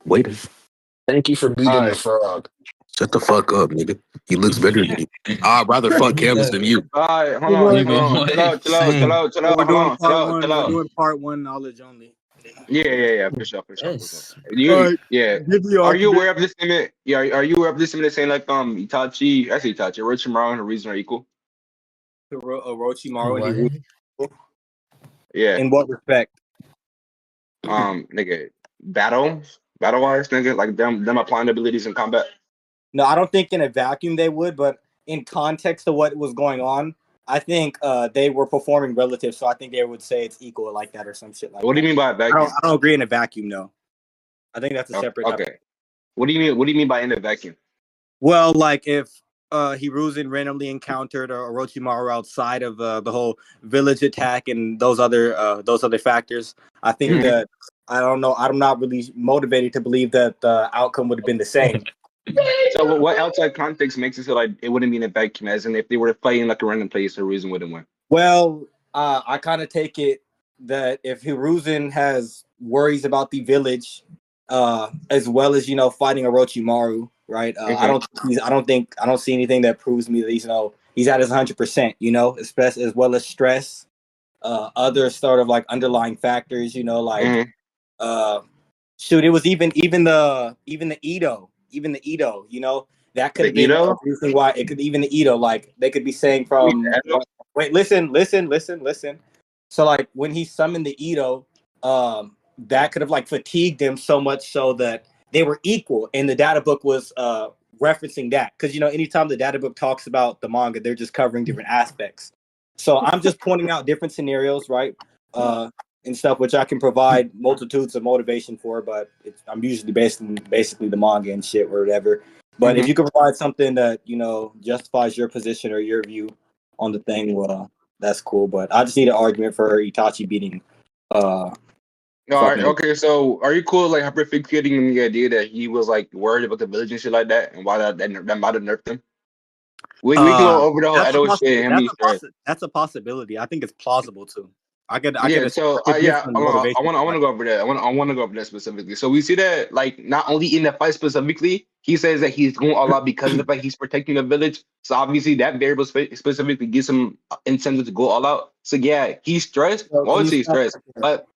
Waiter, Thank you for beating the Alright. frog. shut the fuck up, nigga. He looks better than you. I'd rather fuck Camus than you. Alright, hold We're on, doing, hold Nigga, on. what? Chill out, chill out, chill Same. out, chill oh, out, we're hold doing on, chill part out, one. chill We're out. doing part one, knowledge only. Yeah, for sure, for sure, for sure. Yes. You, Alright, yeah. give the Are you argument. aware of this statement? Yeah, are you aware of this statement saying like Itachi, I say Itachi, Orochimaru and Hiruzen are equal? To Orochimaru and What? Hiruzen. Yeah. In what respect? Nigga, battle wise, nigga, like them applying abilities in combat. No, I don't think in a vacuum they would, but in context of what was going on, I think they were performing relative, so I think they would say it's equal like that or some shit like What do that. you mean by I vacuum? don't agree in a vacuum, no. I think that's a separate type. Okay. What do you mean? What do you mean by in a vacuum? Well, like if Hiruzen randomly encountered Orochimaru outside of the whole village attack and those other factors, I think that I don't know. I'm not really motivated to believe that the outcome would have been the same. So what outside context makes it so like it wouldn't be in a vacuum? As in, if they were fighting like a random place, Hiruzen wouldn't win. Well, I kind of take it that if Hiruzen has worries about the village, as well as fighting Orochimaru, right? I don't see anything that proves me that he's at his 100%. Especially as well as stress, other sort of like underlying factors. Like shoot, it was even the Ito. That could The have been a Ito? reason why it could even the Ito. Like they could be saying from wait, listen. So like when he summoned the Ito, that could have like fatigued him so much so that they were equal, and the data book was referencing that because anytime the data book talks about the manga, they're just covering different aspects. So I'm just pointing out different scenarios, right? And stuff which I can provide multitudes of motivation for, but I'm usually basically the manga and shit or whatever. But if you can provide something that justifies your position or your view on the thing, well, that's cool. But I just need an argument for Itachi beating. All right, okay. So are you cool like hyperfixating the idea that he was like worried about the village and shit like that, and why that might have nerfed him? We can go over the whole Edo shit. That's a possibility. I think it's plausible too. I could. So I want to go over that. I want to go over that specifically. So we see that like not only in the fight specifically, he says that he's going all out because of the fact he's protecting the village. So obviously that variable specifically gives him incentive to go all out. So yeah, he's stressed. Well, I would say he's stressed, but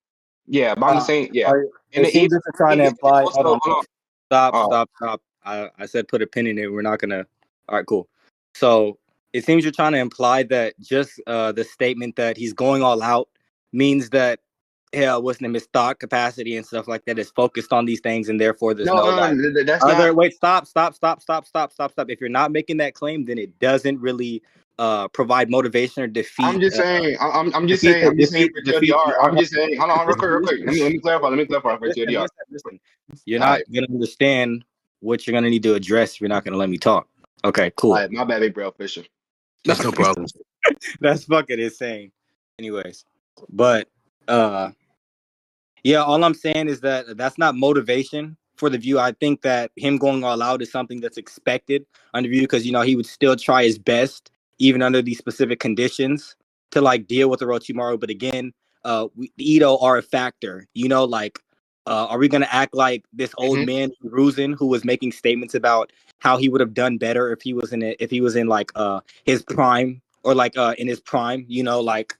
yeah, but I'm saying yeah. And it seems that you're trying to imply. Hold on. Stop. I said put a pin in it. We're not gonna. All right, cool. So it seems you're trying to imply that just the statement that he's going all out means that what's the name, his thought capacity and stuff like that is focused on these things, and therefore there's that's not. Wait, stop. If you're not making that claim, then it doesn't really provide motivation or defeat. I'm just saying. I'm just saying for TLDR. I'm just saying. Hold on, real quick. Let me clarify for TLDR. Listen. You're not gonna understand what you're gonna need to address if you're not gonna let me talk. Okay, cool. All right, my bad, big bro, Fisher. That's no problem. That's fucking insane. Anyways, but yeah, all I'm saying is that that's not motivation for the view. I think that him going all out is something that's expected under view because he would still try his best even under these specific conditions to like deal with Orochimaru. But again, Ito are a factor. Like are we gonna act like this old man Hiruzen who was making statements about how he would have done better if he was in like his prime or like in his prime? Like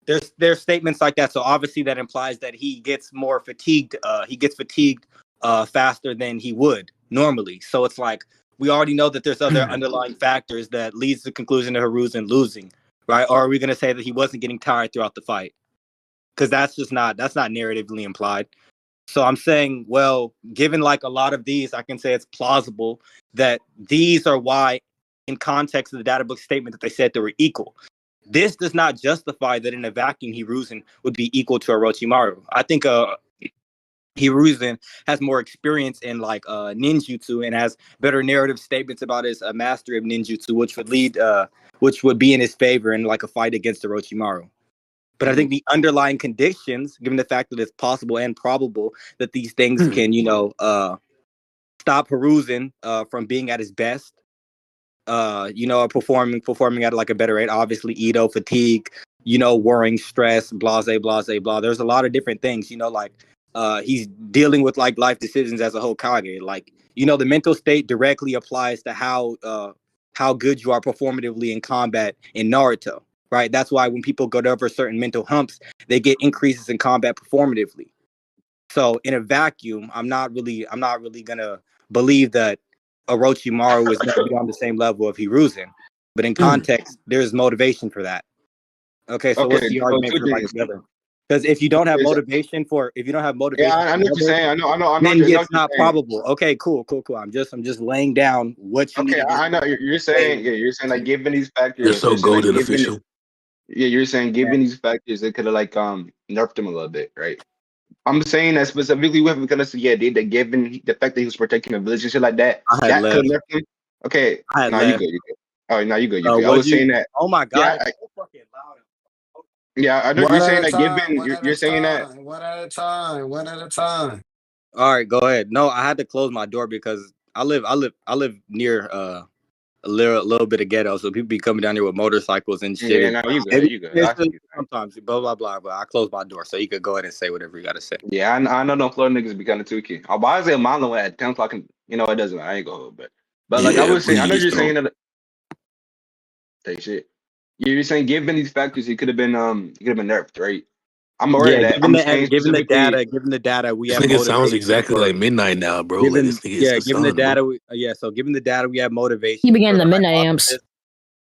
there's statements like that. So obviously that implies that he gets more fatigued. He gets fatigued faster than he would normally. So it's like we already know that there's other underlying factors that leads to the conclusion of Hiruzen losing, right? Or are we gonna say that he wasn't getting tired throughout the fight? Because that's not narratively implied. So I'm saying, well, given like a lot of these, I can say it's plausible that these are why, in context of the data book statement, that they said they were equal. This does not justify that in a vacuum, Hiruzen would be equal to Orochimaru. I think Hiruzen has more experience in like ninjutsu and has better narrative statements about his mastery of ninjutsu, which would be in his favor in like a fight against Orochimaru. But I think the underlying conditions, given the fact that it's possible and probable that these things can, stop Hiruzen from being at his best, performing at like a better rate. Obviously, Ito, fatigue, worrying, stress, blah. There's a lot of different things, like he's dealing with like life decisions as a Hokage. Like, you know, the mental state directly applies to how good you are performatively in combat in Naruto, right? That's why when people go over certain mental humps, they get increases in combat performatively. So in a vacuum, I'm not really gonna believe that Orochimaru is gonna be on the same level of Hiruzen. But in context, there's motivation for that. Okay, so what's Okay, the so argument two for like things. the other? Because if you don't have Is- motivation for Yeah, the I know what you're other, saying. I know then what it's you're not saying. probable. Okay, cool. I'm just laying down what you need Okay, to do. I know you're saying. Yeah, you're saying like given these You're factors, so you're saying like golden given. official. Yeah, you're saying given these factors, they could have like nerfed him a little bit, right? I'm saying that specifically with because yeah, they given the fact that he was protecting the village and shit like that, I had that could left. have nerfed him. Okay, I had now you left. good, you good. Oh, now you good, you good. I Would was you? saying that. Oh my god, Yeah, it's so fucking loud. yeah, I know One you're at saying a that time, given one at a you're saying that. time, one at a time, one at a time. All right, go ahead. No, I had to close my door because I live near a little bit of ghetto, so people be coming down here with motorcycles and shit. Yeah, And no, you good, maybe you good. it's I see just you. sometimes blah blah blah. But I closed my door, so you could go ahead and say whatever you got to say. Yeah, I know them Florida niggas be kind of tooky. I'll buy a mile at 10 o'clock. And, you know, it doesn't matter. I ain't gonna hold, but like I Yeah, was saying, I know please you're saying don't. that. Take shit. You're saying given these factors, he could have been nerfed, right? I'm aware of Yeah, that. I'm saying specifically. given the data, we This have nigga sounds motivation exactly for like Midnight now, bro. Like this nigga is the given the sun, bro. data, given the data, we have motivation He began for the the midnight amps. hypothesis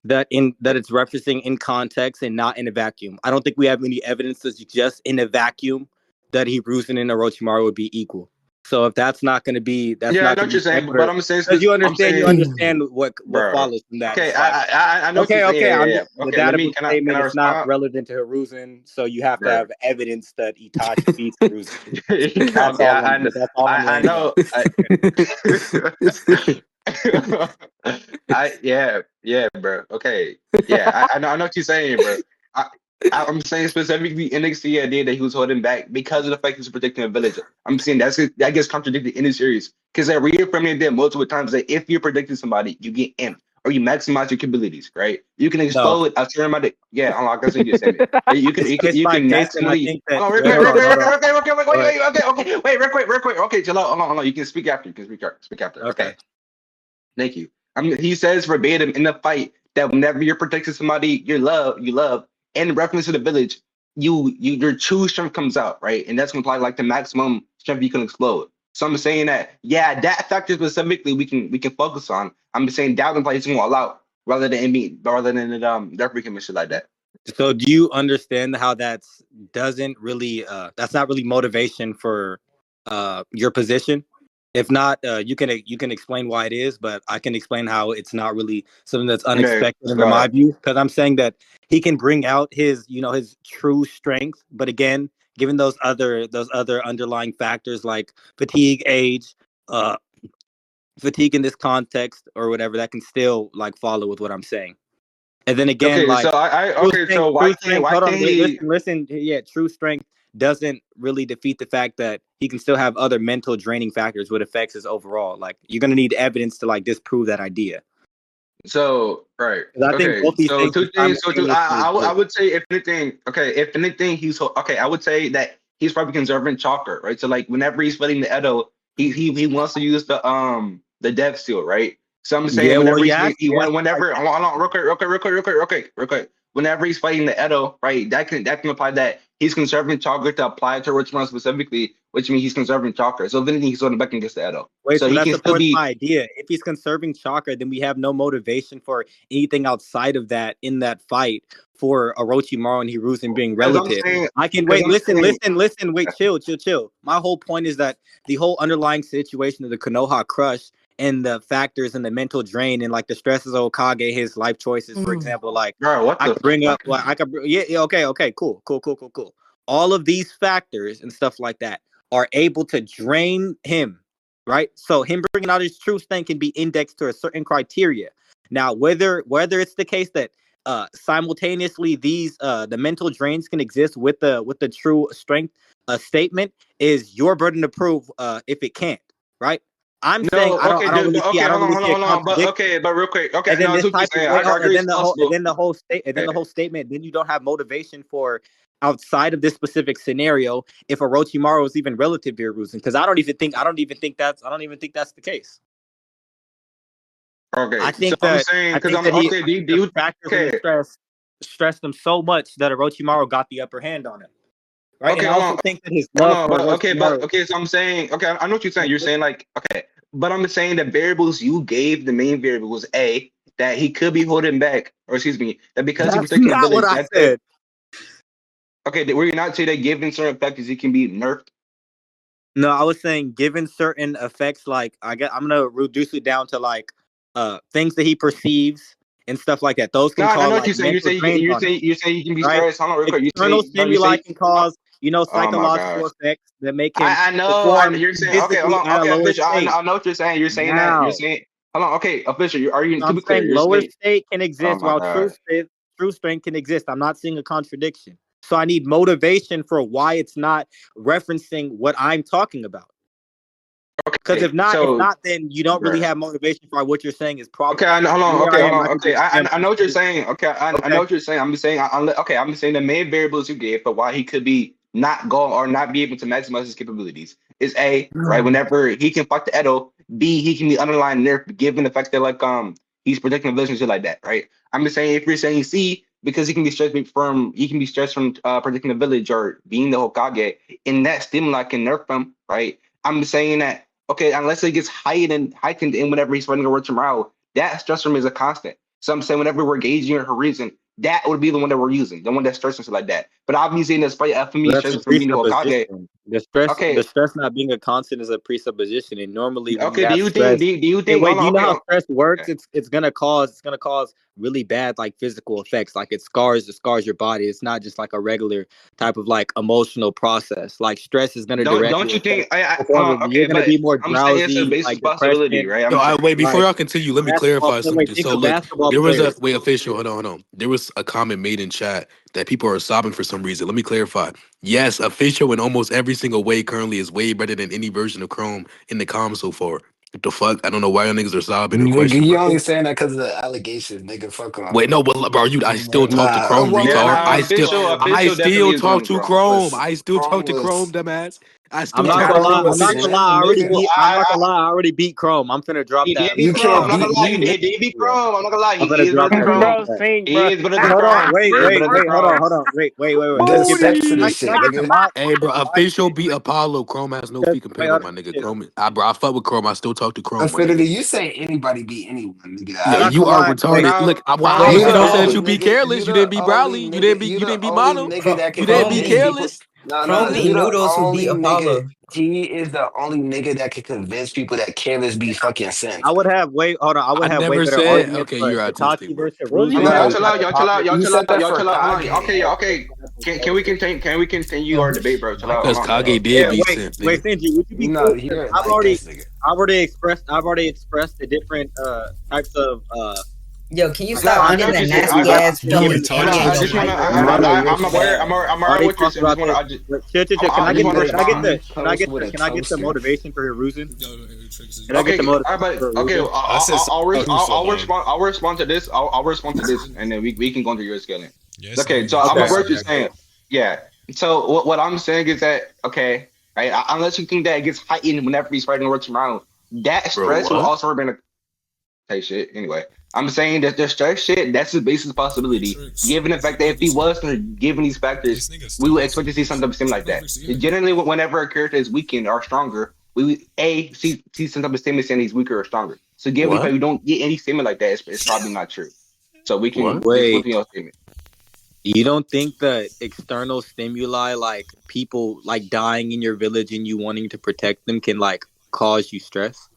that it's referencing in context and not in a vacuum. I don't think we have any evidence to suggest in a vacuum that Hiruzen and Orochimaru would be equal. So if that's Yeah, I not know going what to you're be saying, but sequitur, I'm saying, because I'm you saying, understand what bro. follows from that. Okay, It's like, I know what you're saying. okay, Yeah, I'm yeah, just yeah. the Okay, let data me. book Can statement. I It's not respond, relevant to Hiruzen, so you have to bro? have evidence that Itachi beats Hiruzen. That's Yeah, all. That's all I'm I laying down. know. Yeah, bro. Okay, yeah, I know what you're saying, bro. I, I'm saying specifically NXT idea that he was holding back because of the fact he was protecting a village. I'm saying that gets contradicted in the series because I reaffirmed it multiple times that if you're protecting somebody, you get amped or you maximize your capabilities, right? You can No, explode a certain amount of yeah. I'm not gonna say you statement. case You by can case, and I maximally. think that Oh, real wait, quick, hold real on, quick, hold real on. quick, real quick, wait, Go ahead. wait, okay, wait, real quick. Okay, Chill out, hold on. You can speak after. You can speak after. Okay. Okay, thank you. I mean, he says verbatim in the fight that whenever you're protecting somebody you love, in reference to the village, your true strength comes out, right? And that's gonna apply like the maximum strength you can explode. So I'm saying that, yeah, that factor specifically we can focus on. I'm saying that implies it's all out rather than it their freaking mission like that. So do you understand how that's not really motivation for your position? If not, you can explain why it is, but I can explain how it's not really something that's Yeah, unexpected under my God. view. Because I'm saying that he can bring out his true strength, but again, given those other underlying factors like fatigue, age, uh, fatigue in this context or whatever, that can still like follow with what I'm saying. And then again, Okay, so like I okay, so true strength. why Hold on, can't he? listen. Yeah, true strength doesn't really defeat the fact that he can still have other mental draining factors, what affects his overall. Like you're gonna need evidence to like disprove that idea. So right, 'Cause I think okay. both these So things two can things. So two. simultaneously I exist. would say if anything, okay. If anything, okay. I would say that he's probably conserving chakra, right? So like whenever he's fighting the Edo, he wants to use the death seal, right? So I'm saying Yeah, well, whenever he's yeah, like whenever that. hold on, real quick. Whenever he's fighting the Edo, right? That can apply that he's conserving chakra to apply to Richmond specifically, which means he's conserving chakra. So if anything, he's holding back against the Edo. Wait, So so he that's can the still point of be. my idea. If he's conserving chakra, then we have no motivation for anything outside of that in that fight for Orochimaru and Hiruzen being As I'm relative. saying, I can as wait, I'm saying, listen, wait, chill. My whole point is that the whole underlying situation of the Konoha crush and the factors and the mental drain and like the stresses of Okage, his life choices, for example, like bro, what I the could bring up, fuck? like yeah, okay, cool. All of these factors and stuff like that are able to drain him, right? So him bringing out his true strength can be indexed to a certain criteria. Now, whether it's the case that simultaneously these the mental drains can exist with the true strength statement is your burden to prove if it can't, right? I'm saying No, I okay, don't dude, really see okay, hold a on, but contradiction. okay, but real quick, okay, And then no, this that's what you're type of saying. wait, I oh, agree it's possible. and then the whole statement, then you don't have motivation for outside of this specific scenario if Orochimaru is even relative to Hiruzen, because I don't even think that's the case. Okay, I think so I'm that saying I because think I'm that he okay. Do the you factors and the okay? stressed him so much that Orochimaru got the upper hand on him. Right. And Okay, I hold also on. think that his Hold love on, for but Orochimaru. okay. So I'm saying, okay, I know what you're saying. You're saying like, okay, but I'm saying the variables you gave, the main variable was A, that he could be holding back, or excuse me, that because he That's protecting the not what village, I that's it. said. Okay, were you not say that given certain factors, he can be nerfed? No, I was saying given certain effects, like I'm gonna reduce it down to like things that he perceives and stuff like that. Those No, can I cause know what like you're saying. mental drains on him, You're saying you can be right? stressed. Hold on, real quick. You External say, no, you stimuli say, can cause, oh my psychological gosh. effects that make him I know. perform You're saying okay. Hold physically on. at a Okay, lower official. state. I know what you're saying. You're saying that. You're Now, saying. Hold on. Okay, official. Are you so to I'm be clear? saying You're lower saying. state can Oh exist my while god. true strength can exist. I'm not seeing a contradiction. So I need motivation for why it's not referencing what I'm talking about. Because Okay. if So, not, then you don't really bruh. have motivation for what you're saying is Okay, problematic. hold And on. here Okay, I hold am. on. I need to Okay, expand I my know what you're understanding. saying. Okay, I know Okay. what you're saying. I'm just saying. Okay, I'm just saying the main variables you gave for why he could be not go or not be able to maximize his capabilities is A, right? Whenever he can fight the Edo, B, he can be underlying nerf given the fact that like he's protecting the village and shit like that, right? I'm just saying if you're saying C because he can be stressed from protecting the village or being the Hokage, and that stimuli can nerf him, right? I'm just saying that okay, unless it gets heightened in whenever he's fighting over tomorrow, that stress from is a constant. So I'm saying whenever we're gauging Hiruzen, that would be the one that we're using, the one that stresses like that. But obviously in this fight, for me, That's a stresses from being the Hokage. presupposition. The Okay, stress not being a constant is a presupposition. And normally when you okay. Do have you think? stress, Do you hey, think? wait, Hold do on. you know Okay, how stress works? okay. It's gonna cause really bad like physical effects. Like it scars your body. It's not just like a regular type of like emotional process. Like stress is gonna directly Don't you affect think? Hold performance. on. You're Okay, gonna but be more I'm saying it's a drowsy, basis like possibility, depression. right? Yo, I'm saying. wait, before Like y'all continue, let me basketball clarify wait, something. think So of look, basketball there was a players. wait official. Hold on. There was a comment made in chat that people are sobbing for some reason. Let me clarify. Yes, official in almost every single way currently is way better than any version of Chrome in the comments so far. What the fuck? I don't know why y'all niggas are sobbing or Nigga, questioning. you only saying that because of the allegations, nigga. Fuck Wait, on. no, but bro, I still talk to Nah, Chrome, well, Yeah, retard. nah, Chrome I is still, Chrome. I definitely still is going talk to to grow. Chrome. Was I still talk Chrome to Chrome, was dumbass. I I'm still not talk to gonna lie. Chrome Chrome, I'm was not nigga. gonna Zen, lie. nigga. I'm not gonna lie. I already beat Chrome. I'm finna drop He did that. beat You Chrome. I'm can't not beat gonna lie. you, He nigga. did beat Chrome. I'm not gonna lie. I'm He gonna is better drop than that. Chrome. Real Bro, quick. saying, He bro. is better than Hold on. Chrome. Wait, He is better than wait. Hold on. Chrome. Hold on. Wait. There's Let's get steps this. to Can I, this can shit, I get the nigga. mod? Hey, bro, Can I official beat Apollo. Chrome has no get, freaking wait, compare hold with on. my nigga. Shit. Chrome, bro, I fuck with Chrome. I still talk to Chrome, my Infinity, nigga. you say anybody beat anyone, nigga. Yo, I'm not Alright? you gonna are lie. Wait, retarded. Now, Look, why You wait, you the know wait. since only you beat nigga. You careless, you didn't the beat only Bradley, nigga. you You didn't the beat only Mono, nigga that can you didn't Chrome beat beat convince. people. careless. No. Chrome You beat the Noodles who beat only nigga. Apollo. He is the only nigga that can convince people that careless be fucking I sense. would have way. Hold on. I would I have way never better said arguments okay. for You're autistic, Itachi bro. versus What was you Hiruzen hold on, gonna y'all because argue? chill you have out. the popular. You said that Y'all for chill out. Hold on. Kage. Okay, okay. Can we continue our debate, bro? Chill out. Hold Because on, bro. Kage Yeah, did beat wait, Simp, nigga. Senji, would you be No, cool? he Because didn't like this nigga. I've already expressed the different types of Yo, can you No, stop I eating know what that you're saying. nasty ass been Yo, fucking given Hold on. candy in I Itachi's your just just wanna. pipe, running bro? Mono, you're I'm aware. sad. I'm aware of already what you're talked saying. I just about wanna. this. Can I I just get wanna the Eating can I get respond. the chili can I toast get with the a can I get the toaster. motivation for Hiruzen? yo, Trixie. Can I get the Okay. All motivation right, but for okay. Hiruzen? I said something too, so I'll respond to this. I'll respond to this, and then we can go into your scaling. yes, Okay. So nigga, I'm Okay, aware yes, what you're okay, nigga. saying. cool. Yeah. So what I'm saying is that okay, right? Unless you think that it gets heightened whenever he's fighting Orochimaru, that Bro, stress will what? also remain a hey shit. Anyway, I'm saying that the stress shit that's the basis possibility. Trix, Given the fact that if he was given these factors, this nigga we would stupid expect to see serious. something similar This like that. motherfucker serious. Generally, whenever a character is weakened or stronger, we would see some type of statement saying he's weaker or stronger. So given the fact What? we don't get any statement like that, it's probably not true. So we can What? just flip Wait, your statement. you don't think that external stimuli like people like dying in your village and you wanting to protect them can like cause you stress?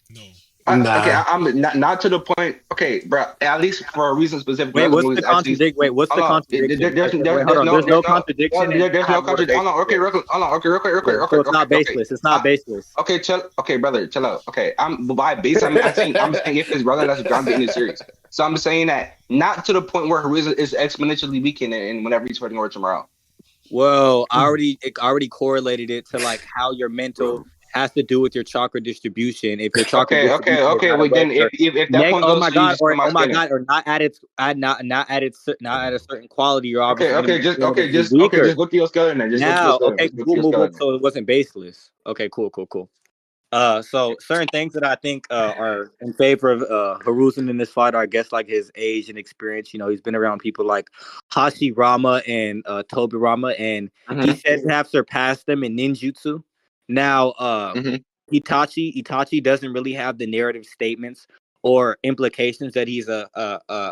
No, Okay, Nah. I'm not to the point. Okay, bro. At least for a reason specifically, Wait, other what's movies the actually. contradict? Wait, what's Hold the on. contradiction? There's Wait, hold on. There's no well, contradiction, and I there's no have contradiction. Hold motivation on. Okay, for it. hold on. Okay, So it's not okay. baseless. It's not baseless. Okay, chill. Okay, brother, chill out. Okay, I'm by base. I'm saying if his brother that's grounded in the series. So I'm saying that not to the point where Hiruzen is exponentially weakened and whenever he's fighting over tomorrow. Well, I already correlated it to like how your mental Bro. has to do with your chakra distribution. If your chakra distribution is Okay. not Well, above then certain if that point oh goes my to you, god, just put my skin. or not at its not at a certain quality, you're obviously going to be relatively Okay, weaker. just go to your skeleton then. Just go to your Now, skeleton. okay, Just go to we'll your move on. skeleton. So it wasn't baseless. Okay, cool. So certain things that I think are in favor of Hiruzen in this fight are, I guess, like his age and experience. You know, he's been around people like Hashirama and Tobirama, and he Mm-hmm. said to have surpassed them in ninjutsu. Now, Mm-hmm. Itachi doesn't really have the narrative statements or implications that he's a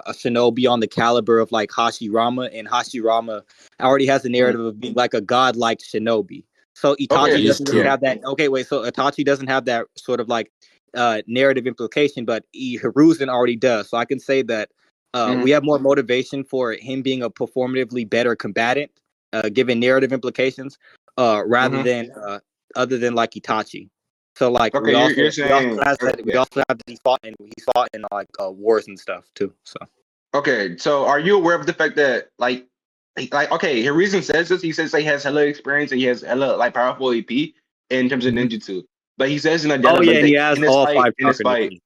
shinobi on the caliber of like Hashirama, and Hashirama already has the narrative of being like a godlike shinobi. So Okay. Itachi He's doesn't really killed. have that. Okay, wait. So Itachi doesn't have that sort of like narrative implication, but Hiruzen already does. So I can say that Mm-hmm. we have more motivation for him being a performatively better combatant, given narrative implications, rather Mm-hmm. than other than like Itachi. So like Okay, you're saying we yeah. also have that he fought in like wars and stuff too. So Okay, so are you aware of the fact that okay, his reason says this. He says he has hella experience and he has hella like powerful AP in terms of ninjutsu. But he says in a oh yeah, like and he that has all five in this chakra fight, natures.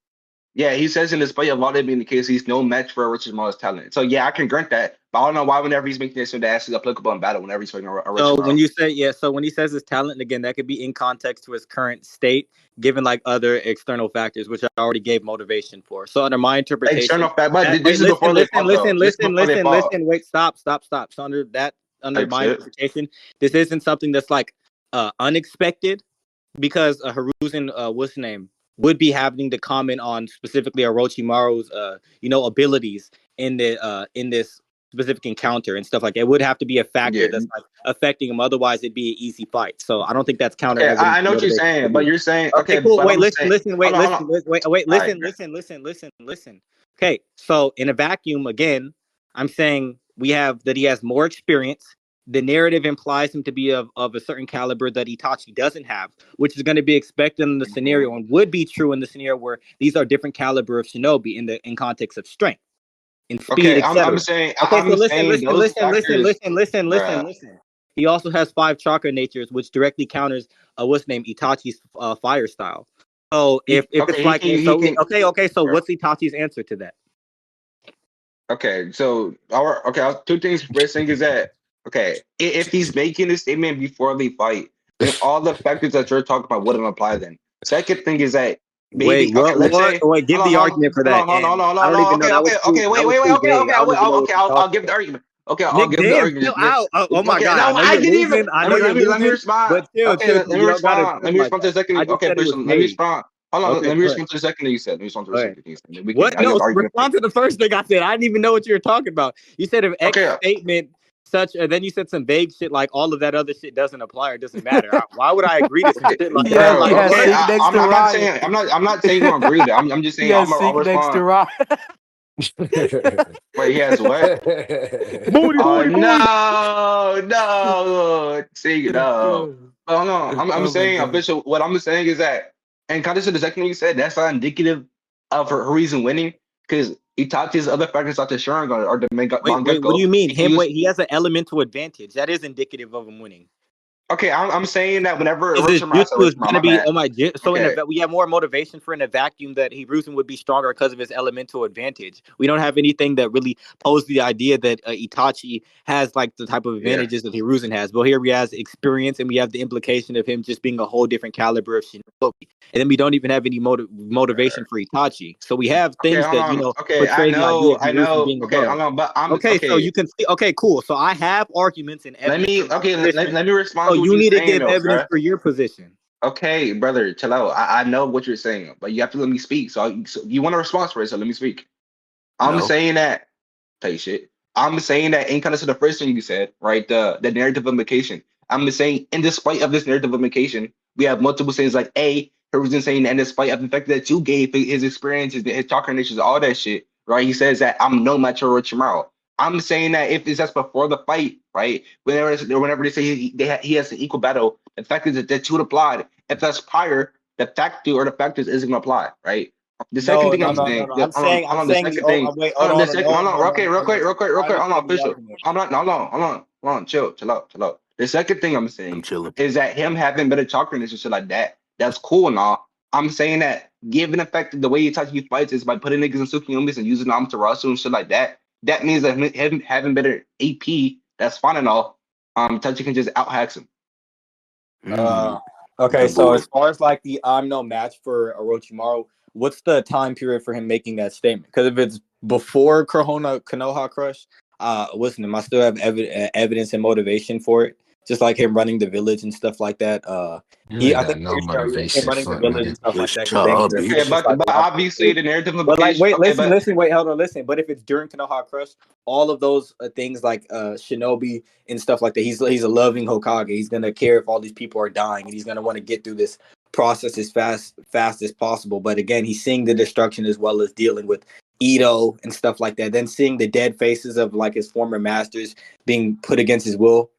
yeah, he says in this fight a lot of being the case, he's no match for Orochimaru's talent. So yeah, I can grant that. But I don't know why whenever he's making this so that actually applicable in battle whenever he's fighting So when Orochimaru. you say so when he says his talent again, that could be in context to his current state, given like other external factors, which I already gave motivation for. So under my interpretation, External fact, but this wait, is before they fought though. This is before they fought listen. Wait, stop. So under type my shit. interpretation, this isn't something that's like unexpected because Hiruzen, what's his name, would be having to comment on specifically Orochimaru's abilities in this specific encounter and stuff like that. It would have to be a factor Yeah. that's like affecting him. Otherwise, it'd be an easy fight. So I don't think that's counter Okay, evidence I know what you're motivation for saying, but me. you're saying Okay, okay, cool. but Wait, I'm saying hold on, hold on. wait, All right. listen. Okay, so in a vacuum, again, I'm saying we have that he has more experience. The narrative implies him to be of a certain caliber that Itachi doesn't have, which is going to be expected in the Mhm. scenario and would be true in the scenario where these are different caliber of shinobi in context of strength, in speed, Okay, I'm etc. saying Okay, so saying those factors, bruh. listen. He also has five chakra natures, which directly counters what's name Itachi's fire style. So if it's like so, okay. So Bruh. what's Itachi's answer to that? Okay, so two things. First thing is that okay, if he's making a statement before they fight, then all the factors that you're talking about wouldn't apply. Then second thing is that Wait, maybe okay, let's say Wait, give the argument for that. And I hold don't on. even know that was too Wait, vague. I don't even know what you're I'll talking give the about. argument. Okay, I'll Nick, give the damn, argument. chill out. Oh my Okay, god, I no, know I you're didn't even. losing. I know you're Let me losing, respond. but chill, Okay, let me you don't gotta respond. Let trip me like respond to that. the second. I just Okay, said it first, was let me vague. respond. Hold on, Okay, let me go ahead. respond to the second thing you said. Let me respond to the Go ahead. second thing you said. Then we can. What? I give No, the argument for you. respond to the first thing I said. I didn't even know what you were talking about. You said if X Okay, statement such, and then you said some vague shit like all of that other shit doesn't apply or doesn't matter. Why would I agree to some okay, shit like that? bro. Like Okay, what? I'm not saying. I'm not saying you're gonna agree with it. I'm just saying I'll respond. Wait, he has what? Booty, Oh booty, booty. no. See, no. Oh no. I'm saying official. What I'm saying is that, and kind of to the second thing you said, that's not indicative of her reason winning because Itachi's other factors like the Sharingan or the Wait. What do Mangekyo. you mean? He can Him? use. Wait, he has an elemental advantage. That is indicative of him winning. Okay, I'm saying that whenever His Orochimaru, I said jutsu is Orochimaru, gonna my be bad. so Okay, we have more motivation for in a vacuum that Hiruzen would be stronger because of his elemental advantage. We don't have anything that really poses the idea that Itachi has like the type of yeah. advantages that Hiruzen has. But here we have experience and we have the implication of him just being a whole different caliber of shinobi. And then we don't even have any motivation for Itachi. So we have Okay, things hold that on. Okay, portray the idea of I Hiruzen know. being Okay, above. hold on. But I'm Okay, so okay. you can see. Okay, cool. So I have arguments and Let evidence me. for my Okay, position. let me respond So to what you you're need to saying, give though, evidence bruh. for your position. Okay, brother, chill out. I know what you're saying, but you have to let me speak. So you want a response for it, so let me speak. I'm No. saying that, tell you shit. I'm saying that in kind of to the first thing you said, right? The narrative implication. I'm saying in despite of this narrative implication, we have multiple things like A, Hiruzen saying, and despite of the fact that you gave his experiences, his chakra nations, all that shit, right? He says that I'm no match for Orochimaru. I'm saying that if it's just before the fight, right? Whenever they say he has an equal battle, the fact is that two would apply. If that's prior, the factor or the factors isn't gonna apply, right? The second thing I'm saying, No. I'm hold on, the saying. second Oh, thing, wait. hold Hold on, the on. second, hold on, okay, No. real Why are quick, you hold on, giving the official. argument? I'm not, hold on, chill out. The second thing I'm I'm saying chilling. is that him having better chakra and shit like that That's cool and all. I'm saying that given the fact that the way Itachi fights is by putting niggas in Tsukuyomis and using Amaterasu and shit like that, that means that him having better AP, that's fine and all. Itachi can just out hacks him. Okay, so as far as like the I'm no match for Orochimaru, what's the time period for him making that statement? Because if it's before Konoha Crush, listen, I still have evidence and motivation for it. Just like him running the village and stuff like that. You I ain't think got no him motivation. running the Fuck, village nigga. and stuff like Just that. shut up, Okay, bitch. but obviously the narrative But like, implication. wait, Okay, listen, wait, hold on, listen. But if it's during Konoha Crush, all of those things like Shinobi and stuff like that, he's a loving Hokage. He's gonna care if all these people are dying, and he's gonna want to get through this process as fast as possible. But again, he's seeing the destruction as well as dealing with Ito and stuff like that. Then seeing the dead faces of like his former masters being put against his will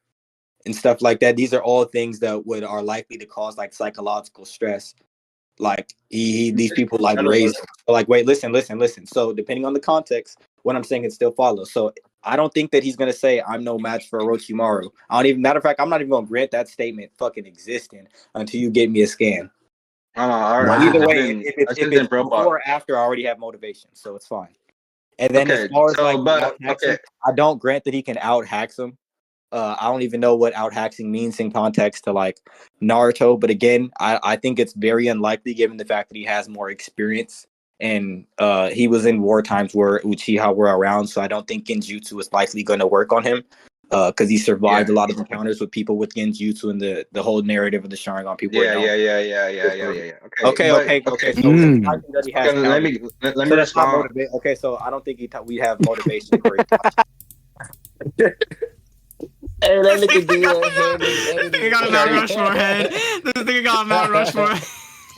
and stuff like that. These are all things that are likely to cause like psychological stress. Like these people like raised like wait, listen. So depending on the context, what I'm saying it still follows. So I don't think that he's gonna say I'm no match for Orochimaru. I don't even matter of fact, I'm not even gonna grant that statement fucking existing until you get me a scan. Either way, if it's before or after, I already have motivation, so it's fine. And then as far as like I don't grant that he can out hacks him. I don't even know what out haxing means in context to like Naruto, but again, I think it's very unlikely given the fact that he has more experience and he was in war times where Uchiha were around, so I don't think Genjutsu is likely going to work on him because he survived a lot of encounters with people with Genjutsu and the whole narrative of the Sharingan. People are known. Yeah. Okay. So I think that he has. Let me so that's not respond. motivation. Okay, so I don't think we have motivation for it. Hey, that nigga do that head is This editing. nigga got a Mount Rushmore head. This nigga got a Mount Rushmore.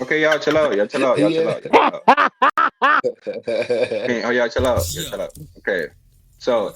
Okay, y'all chill out. Yeah. Okay, y'all chill out. Okay, so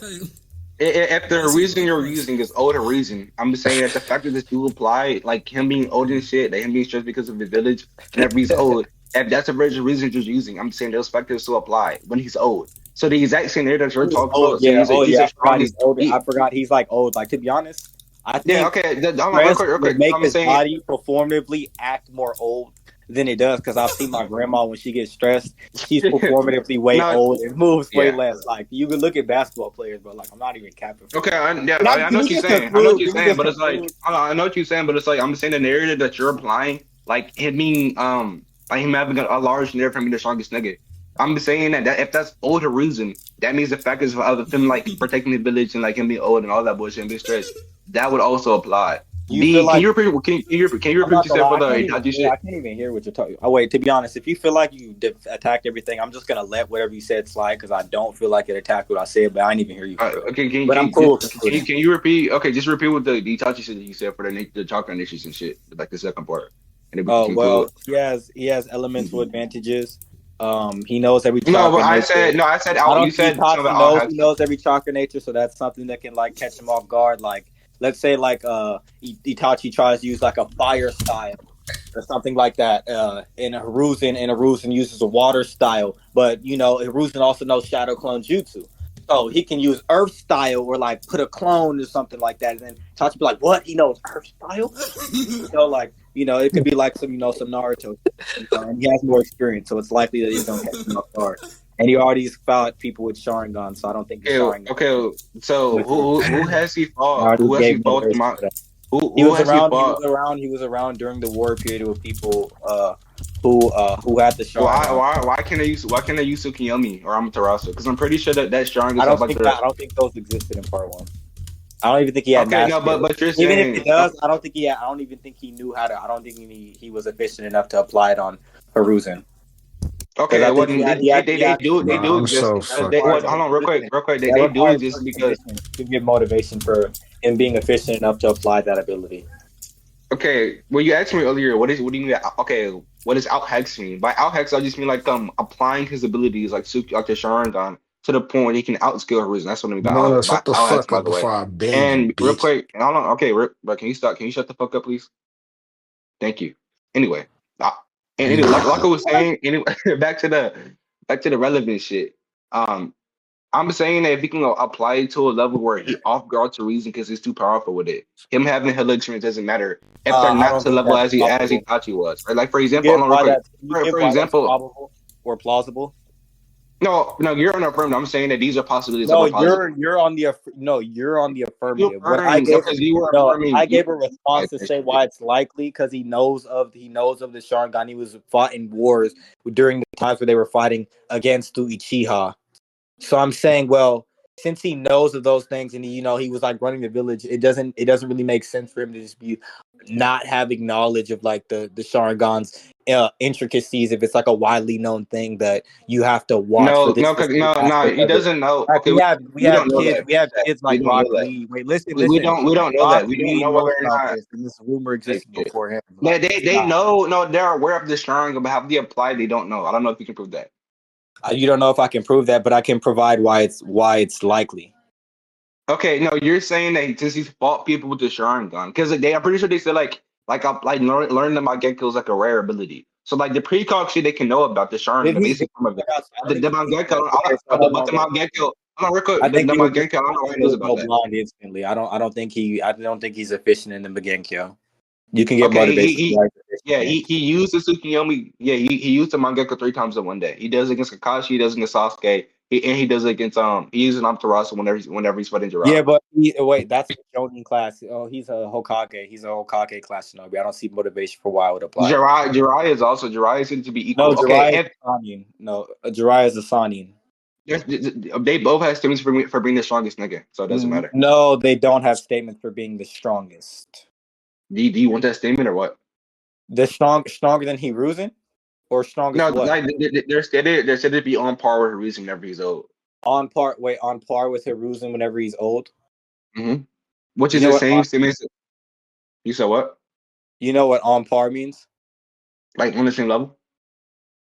if the reason you're using is older reason, I'm just saying that the fact that this do apply, like him being old and shit, that him being stressed because of the village, whenever he's old, if that's the original reason you're using, I'm saying those factors still apply when he's old. So the exact same area that you're talking about, so he's a strongest. I forgot he's like old. Like to be honest, I think okay. Hold on, stress real quick. would make I'm his saying, body performatively act more old than it does. Because I've seen my grandma when she gets stressed, she's performatively way old and moves way less. Like you can look at basketball players, but like I'm not even capping. Okay, I know what you're saying. But it's like I know what you're saying, but it's like I'm saying the narrative that you're applying, like him being like him having a large nerve from being the strongest nigga. I'm saying that if that's older reason, that means the fact is of him like protecting the village and like him being old and all that bullshit and being stressed. That would also apply. You feel like can you repeat what you said for the Itachi shit? I can't even hear what you're talking. Oh wait, to be honest, if you feel like you attacked everything, I'm just gonna let whatever you said slide because I don't feel like it attacked what I said, but I didn't even hear you. Okay, I'm cool. Can you repeat? Okay, just repeat what the Itachi shit that you said for the chakra niches and shit, like the second part, and then we can conclude. He has elemental advantages. He knows every chakra. No, but I said out. You said he knows every chakra nature, so that's something that can like catch him off guard. Like let's say like Itachi tries to use like a fire style or something like that. In Hiruzen uses a water style, but you know Hiruzen also knows Shadow Clone Jutsu. So he can use Earth style or like put a clone or something like that, and then Itachi be like, "What? He knows Earth style?" It could be like some Naruto, and he has more experience, so it's likely that he's gonna catch him off guard. And he already fought people with Sharingan, so I don't think he's Sharingan. Okay, so who has he fought? He was around during the war period with people who had the Sharingan. Why can't I use Tsukiyomi or Amaterasu? Because I'm pretty sure that Sharingan. I don't think those existed in part one. I don't even think he had. Okay, no, but you're saying even if he does, I don't think he. I don't even think he knew how to. I don't think he was efficient enough to apply it on Hiruzen. Okay, they do exist. Hold on, real quick. They do exist because to give motivation for him being efficient enough to apply that ability. Okay, well, you asked me earlier, what do you mean? Okay, what does out hex mean? By out hex, I just mean like applying his abilities like the Sharingan to the point where he can outskill Hiruzen. That's what I mean No, by shut the out hex, fuck by up the way. before I bang you, And real bitch. quick, hold on. Okay, but can you stop? Can you shut the fuck up, please? Thank you. Anyway, like I was saying, anyway, back to the relevant shit. I'm saying that if he can apply it to a level where he off guard to reason because he's too powerful with it, him having hella experience doesn't matter if they're I not don't to the think level that's as possible. Itachi was. Right? Like for You example, get hold on real why quick. that's you get For why that's example, probable or plausible. no, you're unaffirmed. I'm saying that these are possibilities that No, were possible. you're on the you're on the You affirmative. What I affirmed gave because you were no, affirming. I You gave a response like to that say shit. why it's likely because he knows of the Sharingan. He was fought in wars during the times where they were fighting against Uchiha. So I'm saying, well, since he knows of those things and he was like running the village, it doesn't really make sense for him to just be not having knowledge of like the Sharingan's intricacies if it's like a widely known thing that you have to watch for this specific No. aspect He of it. doesn't know. Like Okay, we we don't have know kids, that. we have kids We like don't know Rock that. Lee. Wait, listen, We listen. don't know Rock that. We don't Lee know knows whether or about not. this, and this rumor Like, existed before him. they Like they it's they not. know. No, they're aware of the Sharingan, but how they apply, they don't know. I don't know if you can prove that. You don't know if I can prove that, but I can provide why it's likely. Okay, no, you're saying that since he's fought people with the Sharingan, because I'm pretty sure they said learn the Mangekyo is like a rare ability. So like the precog shit they can know about the Sharingan, If the he, basic form of it. I don't The think he needs Mangekyo, that. Okay, so hold but on, the hold on. Mangekyo, hold on, real I quick, think the he would just. Mangekyo, I don't I know why think he he knows would about go that. blind instantly. I don't think he's efficient in the Begenkyo. You can get Okay, motivation. Right? yeah, he used the Tsukiyomi. Yeah, he used the Mangekyo 3 times in one day. He does it against Kakashi, he does it against Sasuke, he does it against he uses Amaterasu whenever he's fighting Yeah, Jiraiya. but wait, that's a Jonin class. Oh, he's a Hokage. He's a Hokage class shinobi. I don't see motivation for why I would apply it. Jiraiya is to be No, equal. Okay, Jiraiya is if a Sanin. No, Jiraiya is a Sanin. they both have statements for being the strongest nigga, so it doesn't matter. No, they don't have statements for being the strongest. Do you want that statement or what? Stronger than Hiruzen, or strongest No, what? like they're said to be on par with Hiruzen whenever he's old. On par with Hiruzen whenever he's old. Mm-hmm. Which You is know the what? same statement. You said what? You know what on par means? Like on the same level?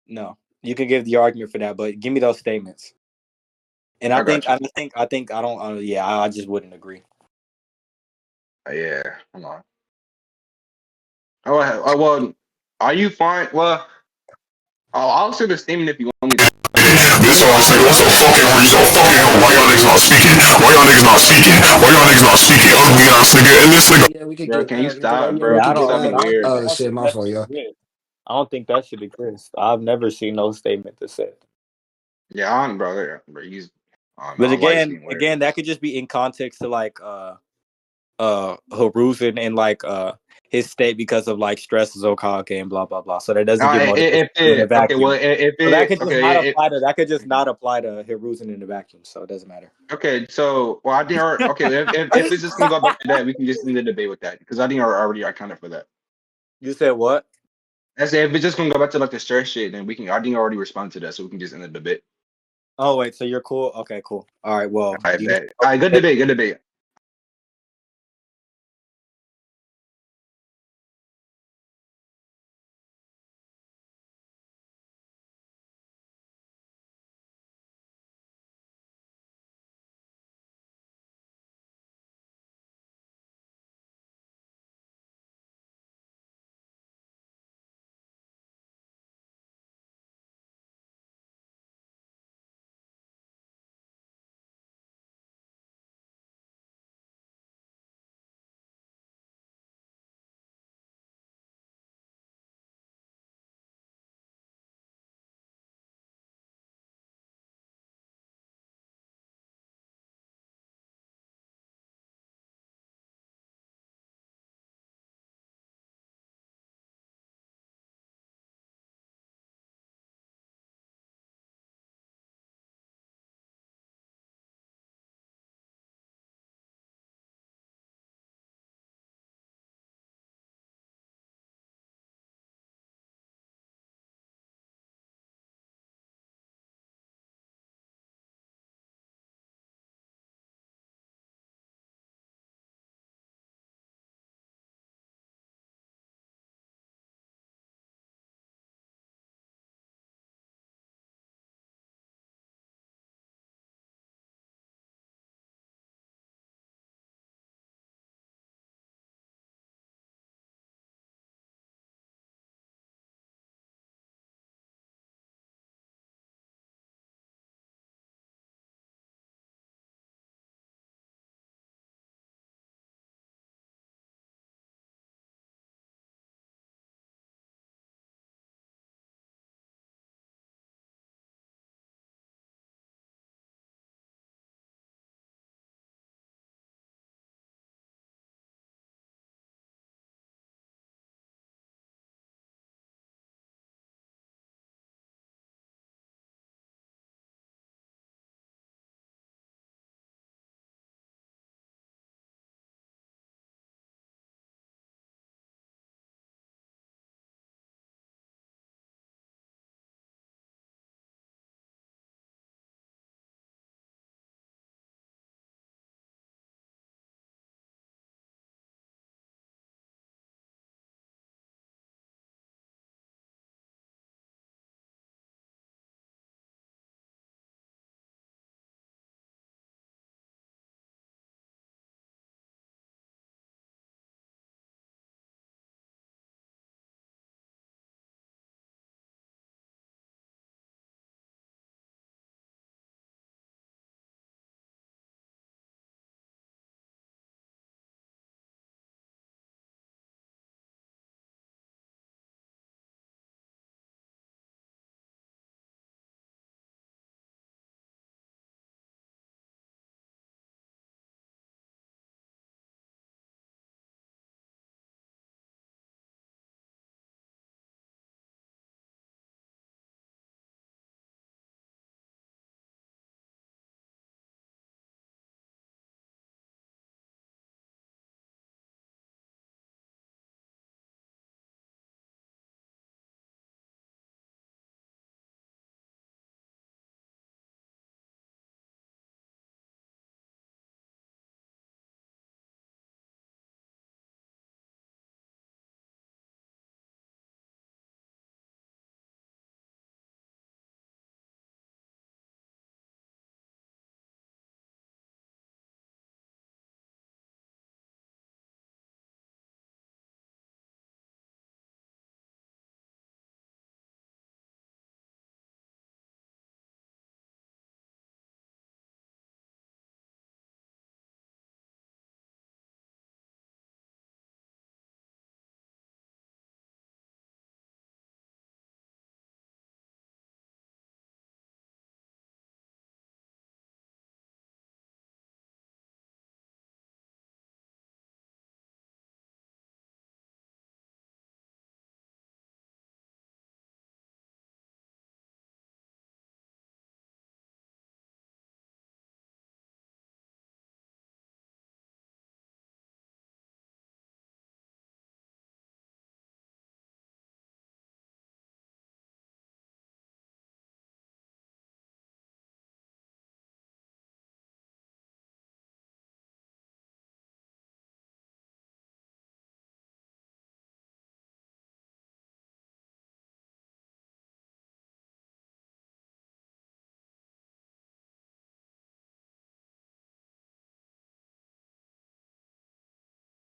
No, you can give the argument for that, but give me those statements. And I I think got you. I don't. Yeah, I just wouldn't agree. Yeah, hold on. Well, are you fine? Well, I'll say the statement if you want me to. This all I say, what's a fucking reason? Fucking hell, why y'all niggas not speaking? Why y'all niggas not speaking? Why y'all niggas not speaking? Ugly ass nigga, and this nigga. Yeah, we could Bro, get. can you stop, Yeah, bro? we Yeah, I Can could you get. don't. stop But being I don't weird, think bro? Oh I don't shit, think my that fault, should y'all. exist. I don't think that should exist. I've never seen no statement that said. Yeah, I'm brother. Bro, he's. I don't know. But I like again, being weird. that could just be in context to like Hiruzen and like his state because of like stress of Okage and blah blah blah. So that doesn't give motivation If in a it okay, well, vacuum. if So that it could just not okay, apply to Hiruzen in a vacuum. So it doesn't matter. okay. So, well, I think okay. If it's just gonna go back to that, we can just end the debate with that because I think I already accounted for that. You said what? I say if it's just gonna go back to like the stress shit, then we can. I think I already responded to that, so we can just end the debate. Oh wait, so you're cool. Okay, cool. All right. Well, I do you bet. All right, good debate. Good debate.